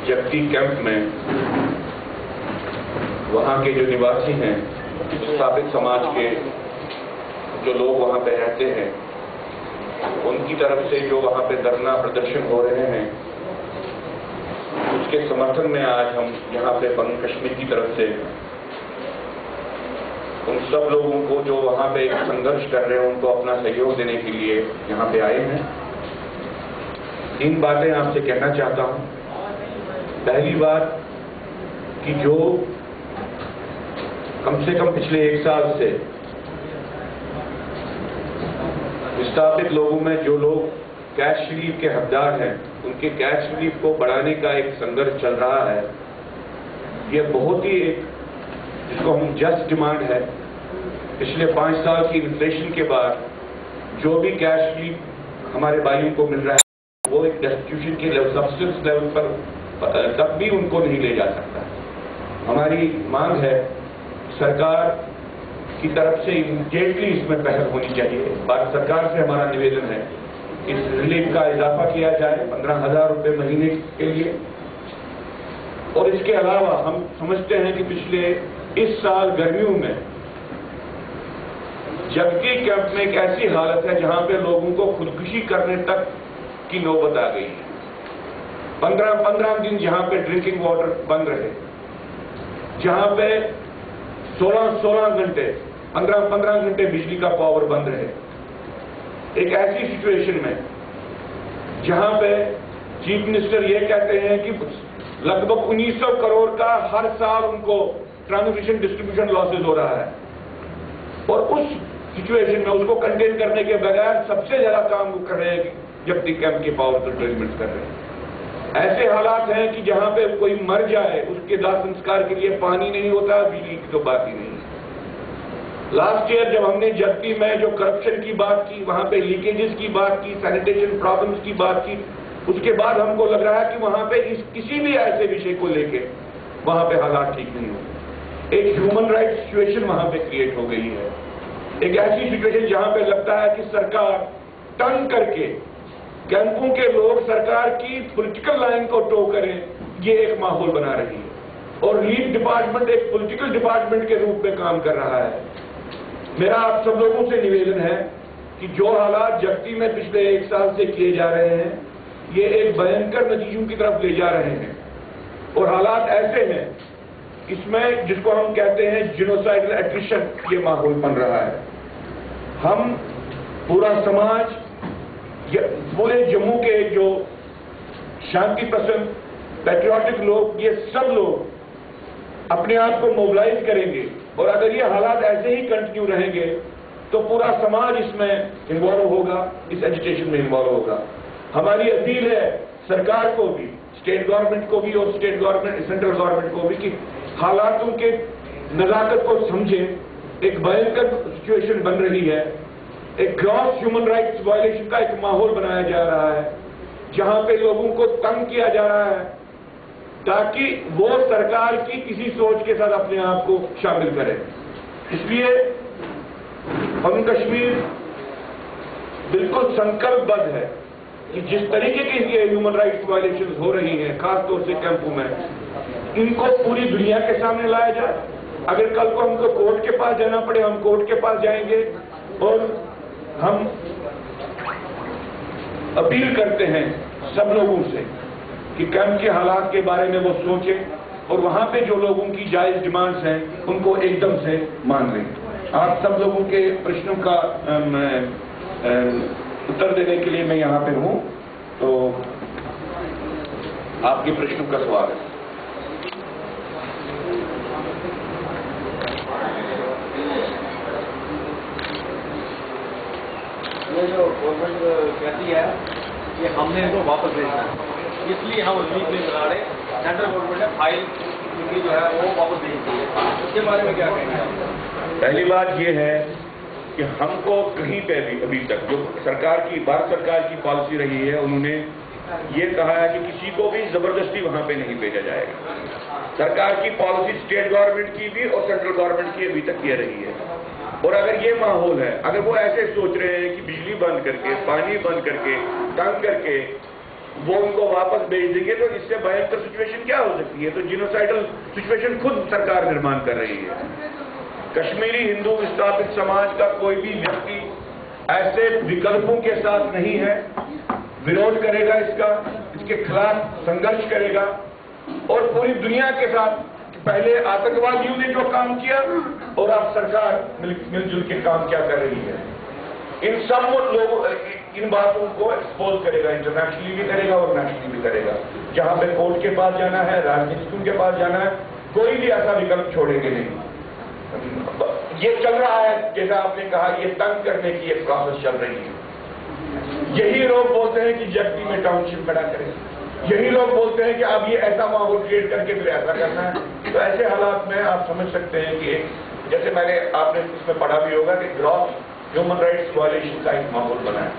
जगती कैंप में वहाँ के जो निवासी हैं, स्थापित समाज के जो लोग वहाँ पे रहते हैं, उनकी तरफ से जो वहाँ पे धरना प्रदर्शन हो रहे हैं, उसके समर्थन में आज हम यहाँ पे बंग कश्मीर की तरफ से उन सब लोगों को जो वहाँ पे एक संघर्ष कर रहे हैं, उनको अपना सहयोग देने के लिए यहाँ पे आए हैं। 3 बातें आपसे कहना चाहता हूँ। पहली बात कि जो कम से कम पिछले 1 साल से विस्थापित लोगों में जो लोग कैश रिलीफ के हकदार हैं, उनके कैश रिलीफ को बढ़ाने का एक संघर्ष चल रहा है। ये बहुत ही एक जिसको हम जस्ट डिमांड है। पिछले 5 साल की इन्फ्लेशन के बाद जो भी कैश रिलीफ हमारे भाइयों को मिल रहा है, वो एक डेस्टिट्यूशन के लेवल, सब्सिडेंस लेवल पर तक भी उनको नहीं ले जा सकता। हमारी मांग है सरकार की तरफ से इमीडिएटली इसमें पहल होनी चाहिए। भारत सरकार से हमारा निवेदन है इस रिलीफ का इजाफा किया जाए 15,000 रुपये महीने के लिए। और इसके अलावा हम समझते हैं कि पिछले इस साल गर्मियों में जगती कैंप में एक ऐसी हालत है जहां पे लोगों को खुदकुशी करने तक की नौबत आ गई है। 15 दिन जहां पे ड्रिंकिंग वाटर बंद रहे, जहां पे 16 घंटे 15 घंटे बिजली का पावर बंद रहे। एक ऐसी सिचुएशन में जहां पे चीफ मिनिस्टर ये कहते हैं कि लगभग 1900 करोड़ का हर साल उनको ट्रांसमिशन डिस्ट्रीब्यूशन लॉसेज हो रहा है, और उस सिचुएशन में उसको कंटेन करने के बगैर सबसे ज्यादा काम वो कर रहे हैं कि जगती कैंप के पावर कंटेनमेंट कर रहे हैं। ऐसे हालात हैं कि जहां पे कोई मर जाए उसके दाह संस्कार के लिए पानी नहीं होता, बिजली की तो बात ही नहीं है। लास्ट ईयर जब हमने जगती में जो करप्शन की बात की, वहां पे लीकेजेस की बात की, सैनिटेशन प्रॉब्लम्स की बात की, उसके बाद हमको लग रहा है कि वहां पे किसी भी ऐसे विषय को लेके वहां पे हालात ठीक नहीं होते। एक ह्यूमन राइट सिचुएशन वहां पे क्रिएट हो गई है। एक ऐसी सिचुएशन जहां पे लगता है कि सरकार टर्न करके कैंपों के लोग सरकार की पॉलिटिकल लाइन को टो करें, ये एक माहौल बना रही है। और रिलीफ डिपार्टमेंट एक पॉलिटिकल डिपार्टमेंट के रूप में काम कर रहा है। मेरा आप सब लोगों से निवेदन है कि जो हालात जगती में पिछले 1 साल से किए जा रहे हैं, ये एक भयंकर नतीजों की तरफ ले जा रहे हैं। और हालात ऐसे हैं इसमें जिसको हम कहते हैं जीनोसाइडल एट्रिशन, ये माहौल बन रहा है। हम पूरा समाज, पूरे जम्मू के जो शांति पसंद पैट्रियोटिक लोग, ये सब लोग अपने आप को मोबिलाइज करेंगे। और अगर ये हालात ऐसे ही कंटिन्यू रहेंगे तो पूरा समाज इसमें इन्वॉल्व होगा, इस एजिटेशन में इन्वॉल्व होगा। हमारी अपील है सरकार को भी, स्टेट गवर्नमेंट को भी और सेंट्रल गवर्नमेंट को भी कि हालातों के नजाकत को समझें। एक भयंकर सिचुएशन बन रही है, एक ग्रॉस ह्यूमन राइट्स वायलेशन का एक माहौल बनाया जा रहा है जहां पे लोगों को तंग किया जा रहा है ताकि वो सरकार की किसी सोच के साथ अपने आप को शामिल करें। इसलिए हम कश्मीर बिल्कुल संकल्पबद्ध है कि जिस तरीके की ये ह्यूमन राइट्स वायलेशन हो रही हैं, खासतौर से कैंपों में, इनको पूरी दुनिया के सामने लाया जाए। अगर कल को हमको कोर्ट के पास जाना पड़े, हम कोर्ट के पास जाएंगे। और हम अपील करते हैं सब लोगों से कि कैंप के हालात के बारे में वो सोचें और वहां पे जो लोगों की जायज डिमांड्स हैं उनको एकदम से मान लें। आप सब लोगों के प्रश्नों का उत्तर देने के लिए मैं यहाँ पे हूँ, तो आपके प्रश्नों का स्वागत है। ये जो गवर्नमेंट कहती है कि हमने इनको वापस भेजना है, इसलिए हम रिलीफ नहीं बना रहे। सेंट्रल गवर्नमेंट ने फाइल की जो है वो वापस भेजती है, इसके बारे में क्या कहेंगे आप? पहली बात यह है कि हमको कहीं पे भी अभी तक जो भारत सरकार की पॉलिसी रही है, उन्होंने ये कहा है कि किसी को भी जबरदस्ती वहां पे नहीं भेजा जाएगा। सरकार की पॉलिसी स्टेट गवर्नमेंट की भी और सेंट्रल गवर्नमेंट की अभी तक ये रही है। और अगर ये माहौल है, अगर वो ऐसे सोच रहे हैं कि बिजली बंद करके, पानी बंद करके, तंग करके وہ ان کو واپس بھیج دیں گے تو اس سے بھیانکر سچویشن کیا ہو سکتی ہے؟ تو جینوسائیڈل سچویشن خود سرکار نرمان کر رہی ہے. کشمیری ہندو وستھاپت سماج کا کوئی بھی ویکتی ایسے وکلپوں کے ساتھ نہیں ہے. وروڈ کرے گا اس کے خلاف سنگرش کرے گا اور پوری دنیا کے ساتھ پہلے آتنکوادیوں نے جو کام کیا اور اب سرکار مل جل کے کام کیا کر رہی ہے. ان سب لوگوں ان باتوں کو ایکسپوز کرے گا, انٹرنیشنلی بھی کرے گا اور نیشنلی بھی کرے گا. جہاں پہ کورٹ کے پاس جانا ہے, راجنیتکوں کے پاس جانا ہے, کوئی بھی ایسا وکلپ چھوڑیں گے نہیں. یہ چل رہا ہے جیسا آپ نے کہا, یہ تنگ کرنے کی ایک پروسیس چل رہی ہے. یہی لوگ بولتے ہیں کہ جگتی میں ٹاؤن شپ کھڑا کریں, یہی لوگ بولتے ہیں کہ اب یہ ایسا ماحول کریٹ کر کے پھر ایسا کرنا ہے. تو ایسے حالات میں آپ سمجھ سکتے ہیں کہ جیسے آپ نے اس میں پڑھا بھی ہوگا کہ گراس ہیومن رائٹس وائلیشن کا ایک ماحول بنا ہے.